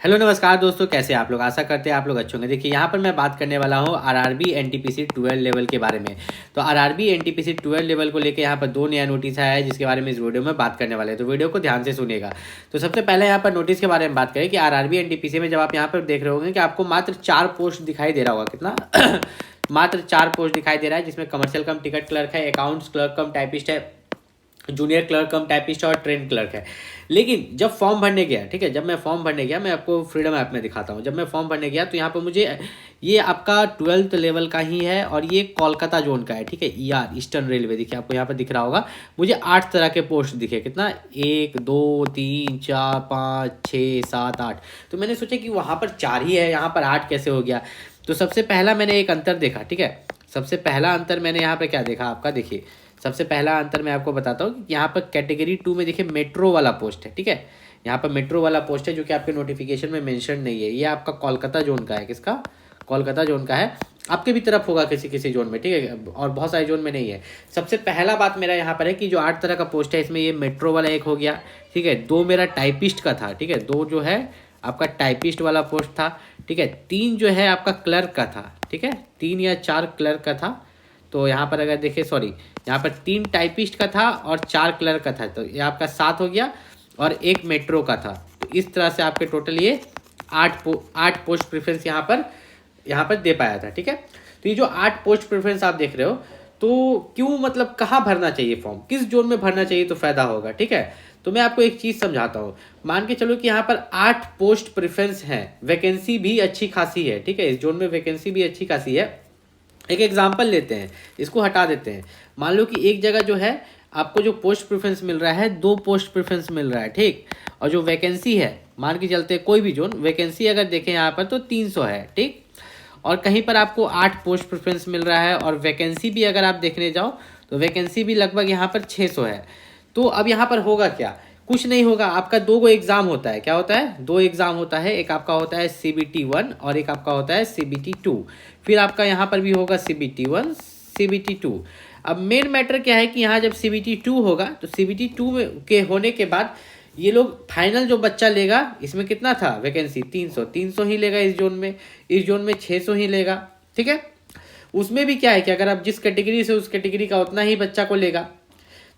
Hello नमस्कार दोस्तों, कैसे आप लोग। आशा करते हैं आप लोग अच्छे होंगे। देखिए यहाँ पर मैं बात करने वाला हूँ आरआरबी एनटीपीसी 12 लेवल के बारे में। तो आरआरबी एनटीपीसी 12 लेवल को लेकर यहाँ पर दो नया नोटिस आया है, जिसके बारे में इस वीडियो में बात करने वाले हैं। तो वीडियो को ध्यान से सुनिएगा। तो सबसे पहले यहाँ पर नोटिस के बारे में बात करें कि आरआरबी एनटीपीसी में जब आप यहाँ पर देख रहे होंगे कि आपको मात्र 4 पोस्ट दिखाई दे रहा होगा। कितना मात्र 4 पोस्ट दिखाई दे रहा है, जिसमें कमर्शियल कम टिकट क्लर्क है, अकाउंट्स क्लर्क कम टाइपिस्ट है, जूनियर क्लर्क कम टाइपिस्ट और ट्रेन क्लर्क है। लेकिन जब फॉर्म भरने गया, ठीक है, जब मैं फॉर्म भरने गया, मैं आपको फ्रीडम ऐप में दिखाता हूँ। जब मैं फॉर्म भरने गया तो यहाँ पर मुझे ये आपका 12th लेवल का ही है और ये कोलकाता जोन का है, ठीक है, ईआर ईस्टर्न रेलवे। देखिए आपको यहाँ पर दिख रहा होगा, मुझे 8 तरह के पोस्ट दिखे। कितना, 1 2 3 4 5 6 7 8। तो मैंने सोचा कि वहाँ पर 4 ही है, यहाँ पर 8 कैसे हो गया। तो सबसे पहला मैंने एक अंतर देखा, ठीक है। सबसे पहला अंतर मैंने यहाँ पर क्या देखा आपका, देखिए सबसे पहला अंतर मैं आपको बताता हूँ कि यहाँ पर कैटेगरी 2 में देखिए मेट्रो वाला पोस्ट है, ठीक है। यहाँ पर मेट्रो वाला पोस्ट है जो कि आपके नोटिफिकेशन में मेंशन नहीं है। ये आपका कोलकाता जोन का है। किसका, कोलकाता जोन का है। आपके भी तरफ होगा किसी किसी जोन में, ठीक है, और बहुत सारे जोन में नहीं है। सबसे पहला बात मेरा यहाँ पर है कि जो 8 तरह का पोस्ट है, इसमें ये मेट्रो वाला एक हो गया, ठीक है। 2 मेरा टाइपिस्ट का था, ठीक है, 2 जो है आपका टाइपिस्ट वाला पोस्ट था, ठीक है। 3 जो है आपका क्लर्क का था, ठीक है, 3 या 4 क्लर्क का था। तो यहाँ पर अगर देखें, सॉरी, यहाँ पर 3 टाइपिस्ट का था और 4 क्लर्क का था, तो ये आपका 7 हो गया और 1 मेट्रो का था। तो इस तरह से आपके टोटल ये 8 पोस्ट प्रेफरेंस यहाँ पर दे पाया था, ठीक है। तो ये जो 8 पोस्ट प्रेफरेंस आप देख रहे हो, तो क्यों, मतलब कहाँ भरना चाहिए फॉर्म, किस जोन में भरना चाहिए तो फायदा होगा, ठीक है। तो मैं आपको एक चीज़ समझाता हूँ। मान के चलो कि यहाँ पर 8 पोस्ट प्रेफरेंस हैं, वैकेंसी भी अच्छी खासी है, ठीक है, इस जोन में वैकेंसी भी अच्छी खासी है। एक एग्जाम्पल लेते हैं, इसको हटा देते हैं। मान लो कि एक जगह जो है आपको जो पोस्ट प्रेफरेंस मिल रहा है, 2 पोस्ट प्रेफरेंस मिल रहा है, ठीक। और जो वैकेंसी है, मान के चलते कोई भी जोन, वैकेंसी अगर देखें यहाँ पर तो 300 है, ठीक। और कहीं पर आपको 8 पोस्ट प्रेफरेंस मिल रहा है और वैकेंसी भी अगर आप देखने जाओ तो वैकेंसी भी लगभग यहाँ पर 600 है। तो अब यहाँ पर होगा क्या, कुछ नहीं होगा। आपका 2 गो एग्जाम होता है, क्या होता है, 2 एग्जाम होता है। एक आपका होता है CBT 1 और एक आपका होता है CBT 2। फिर आपका यहाँ पर भी होगा CBT 1 CBT 2। अब मेन मैटर क्या है कि यहाँ जब CBT 2 होगा तो CBT 2 में के होने के बाद ये लोग फाइनल जो बच्चा लेगा, इसमें कितना था वैकेंसी, 300 ही लेगा इस जोन में 600 ही लेगा, ठीक है। उसमें भी क्या है कि अगर आप जिस कैटेगरी से उस कैटेगरी का उतना ही बच्चा को लेगा।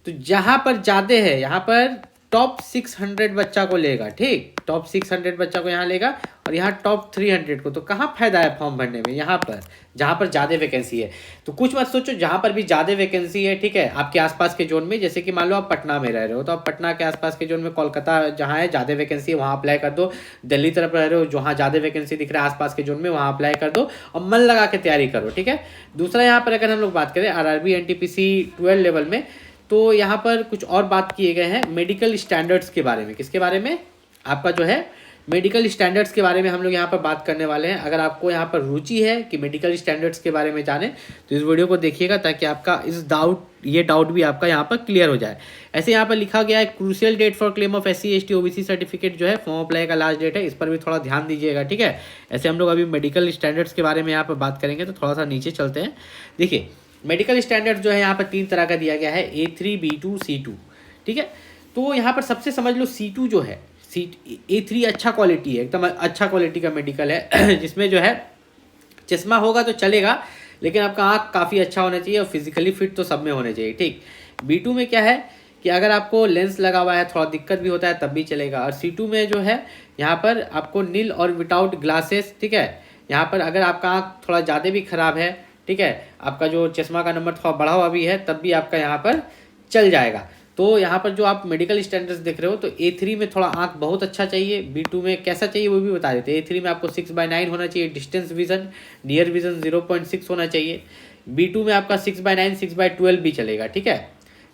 तो जहाँ पर ज़्यादा है, यहाँ पर टॉप 600 बच्चा को लेगा, ठीक, टॉप 600 बच्चा को यहाँ लेगा और यहाँ टॉप 300 को। तो कहाँ फायदा है फॉर्म भरने में, यहाँ पर जहाँ पर ज़्यादा वैकेंसी है। तो कुछ मत सोचो, जहाँ पर भी ज़्यादा वैकेंसी है, ठीक है, आपके आसपास के जोन में, जैसे कि मान लो आप पटना में रह रहे हो तो आप पटना के आसपास के जोन में, कोलकाता जहाँ है ज़्यादा वैकेंसी है वहाँ अप्लाई कर दो। दिल्ली तरफ रह रहे हो, जहाँ ज़्यादा वैकेंसी दिख रहा है आसपास के जोन में, वहाँ अप्लाई कर दो और मन लगा के तैयारी करो, ठीक है। दूसरा यहाँ पर अगर हम लोग बात करें आरआरबी एनटीपीसी 12 लेवल में, तो यहाँ पर कुछ और बात किए गए हैं मेडिकल स्टैंडर्ड्स के बारे में। किसके बारे में, आपका जो है मेडिकल स्टैंडर्ड्स के बारे में हम लोग यहाँ पर बात करने वाले हैं। अगर आपको यहाँ पर रुचि है कि मेडिकल स्टैंडर्ड्स के बारे में जाने तो इस वीडियो को देखिएगा, ताकि आपका ये डाउट भी आपका यहाँ पर क्लियर हो जाए। ऐसे यहाँ पर लिखा गया है, crucial date for claim of SC ST OBC certificate जो है, फॉर्म अप्लाई का लास्ट डेट है, इस पर भी थोड़ा ध्यान दीजिएगा, ठीक है। ऐसे हम लोग अभी मेडिकल स्टैंडर्ड्स के बारे में यहाँ पर बात करेंगे, तो थोड़ा सा नीचे चलते हैं। देखिए मेडिकल स्टैंडर्ड जो है यहाँ पर 3 तरह का दिया गया है, A3 B2 C2, ठीक है। तो यहाँ पर सबसे समझ लो C2 जो है, A3 अच्छा क्वालिटी है, एकदम अच्छा क्वालिटी का मेडिकल है जिसमें जो है चश्मा होगा तो चलेगा, लेकिन आपका आँख काफ़ी अच्छा होना चाहिए और फिजिकली फिट तो सब में होने चाहिए, ठीक। B2 में क्या है कि अगर आपको लेंस लगा हुआ है, थोड़ा दिक्कत भी होता है तब भी चलेगा। और C2 में जो है यहाँ पर आपको नील और विदाउट ग्लासेस, ठीक है। यहाँ पर अगर आपका आँख थोड़ा ज़्यादा भी ख़राब है, ठीक है, आपका जो चश्मा का नंबर थोड़ा बढ़ा हुआ भी है, तब भी आपका यहाँ पर चल जाएगा। तो यहाँ पर जो आप मेडिकल स्टैंडर्ड्स देख रहे हो, तो A3 में थोड़ा आँख बहुत अच्छा चाहिए, B2 में कैसा चाहिए वो भी बता देते हैं। A3 में आपको 6/9 होना चाहिए, डिस्टेंस विजन, नियर विजन 0.6 होना चाहिए। B2 में आपका 6/9 6/12 भी चलेगा, ठीक है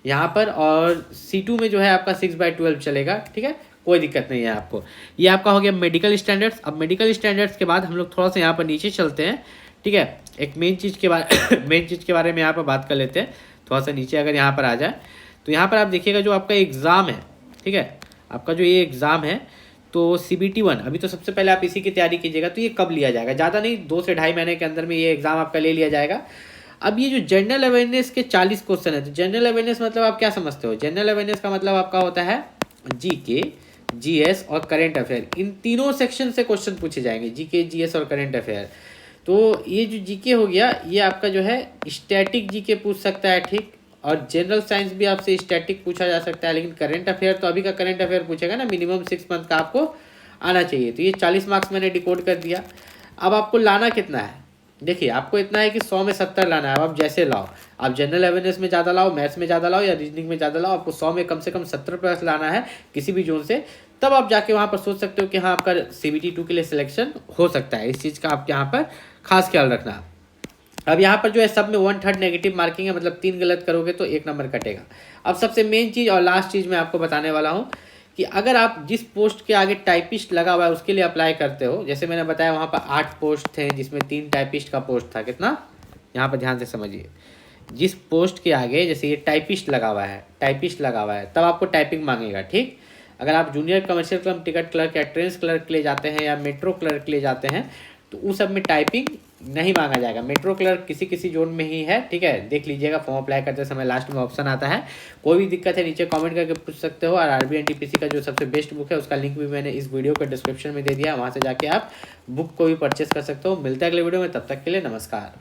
यहाँ पर। और C2 में जो है आपका 6/12 चलेगा, ठीक है, कोई दिक्कत नहीं है आपको। ये आपका हो गया मेडिकल स्टैंडर्ड्स। अब मेडिकल स्टैंडर्ड्स के बाद हम लोग थोड़ा सा यहाँ पर नीचे चलते हैं, ठीक है। एक मेन चीज़ के बारे में यहाँ पर बात कर लेते हैं। थोड़ा सा नीचे अगर यहाँ पर आ जाए तो यहाँ पर आप देखिएगा जो आपका एग्ज़ाम है, ठीक है, आपका जो ये एग्ज़ाम है तो CBT 1, अभी तो सबसे पहले आप इसी की तैयारी कीजिएगा। तो ये कब लिया जाएगा, ज़्यादा नहीं, 2 से ढाई महीने के अंदर में ये एग्ज़ाम आपका ले लिया जाएगा। अब ये जो जनरल अवेयरनेस के 40 क्वेश्चन है, तो जनरल अवेयरनेस मतलब आप क्या समझते हो, जनरल अवेयरनेस का मतलब आपका होता है GK, जीएस और करंट अफेयर, इन तीनों सेक्शन से क्वेश्चन पूछे जाएंगे, जीके, जीएस और करंट अफेयर। तो ये जो जीके हो गया, ये आपका जो है स्टैटिक जीके पूछ सकता है, ठीक। और जनरल साइंस भी आपसे स्टैटिक पूछा जा सकता है, लेकिन करंट अफेयर तो अभी का करंट अफेयर पूछेगा ना, मिनिमम 6 मंथ का आपको आना चाहिए। तो ये 40 मार्क्स मैंने डिकोड कर दिया। अब आपको लाना कितना है, देखिए आपको इतना है कि 100 में 70 लाना है। अब आप जैसे लाओ, आप जनरल अवेयरनेस में ज़्यादा लाओ, मैथ्स में ज़्यादा लाओ या रीजनिंग में ज़्यादा लाओ, आपको 100 में कम से कम 70 प्लस लाना है किसी भी जोन से। तब आप जाके वहाँ पर सोच सकते हो कि हाँ आपका CBT 2 के लिए सिलेक्शन हो सकता है। इस चीज़ का आप यहाँ पर खास ख्याल रखना। अब यहाँ पर जो है सब में 1/3 नेगेटिव मार्किंग है, मतलब 3 गलत करोगे तो 1 नंबर कटेगा। अब सबसे मेन चीज़ और लास्ट चीज़ मैं आपको बताने वाला हूँ कि अगर आप जिस पोस्ट के आगे टाइपिस्ट लगा हुआ है उसके लिए अप्लाई करते हो, जैसे मैंने बताया वहाँ पर 8 पोस्ट थे जिसमें 3 टाइपिस्ट का पोस्ट था। कितना, यहाँ पर ध्यान से समझिए, जिस पोस्ट के आगे जैसे ये टाइपिस्ट लगा हुआ है, टाइपिस्ट लगा हुआ है, तब आपको टाइपिंग मांगेगा, ठीक। अगर आप junior commercial clerk, ticket clerk या ट्रेन्स क्लर्क के लिए जाते हैं या मेट्रो क्लर्क के लिए जाते हैं तो उस सब में टाइपिंग नहीं मांगा जाएगा। मेट्रो क्लर्क किसी किसी जोन में ही है, ठीक है, देख लीजिएगा फॉर्म अप्लाई करते समय लास्ट में ऑप्शन आता है। कोई भी दिक्कत है नीचे कमेंट करके पूछ सकते हो। और आरबी एनटीपीसी का जो सबसे बेस्ट बुक है उसका लिंक भी मैंने इस वीडियो के डिस्क्रिप्शन में दे दिया, वहाँ से जाके आप बुक को भी परचेस कर सकते हो। मिलते हैं अगले वीडियो में, तब तक के लिए नमस्कार।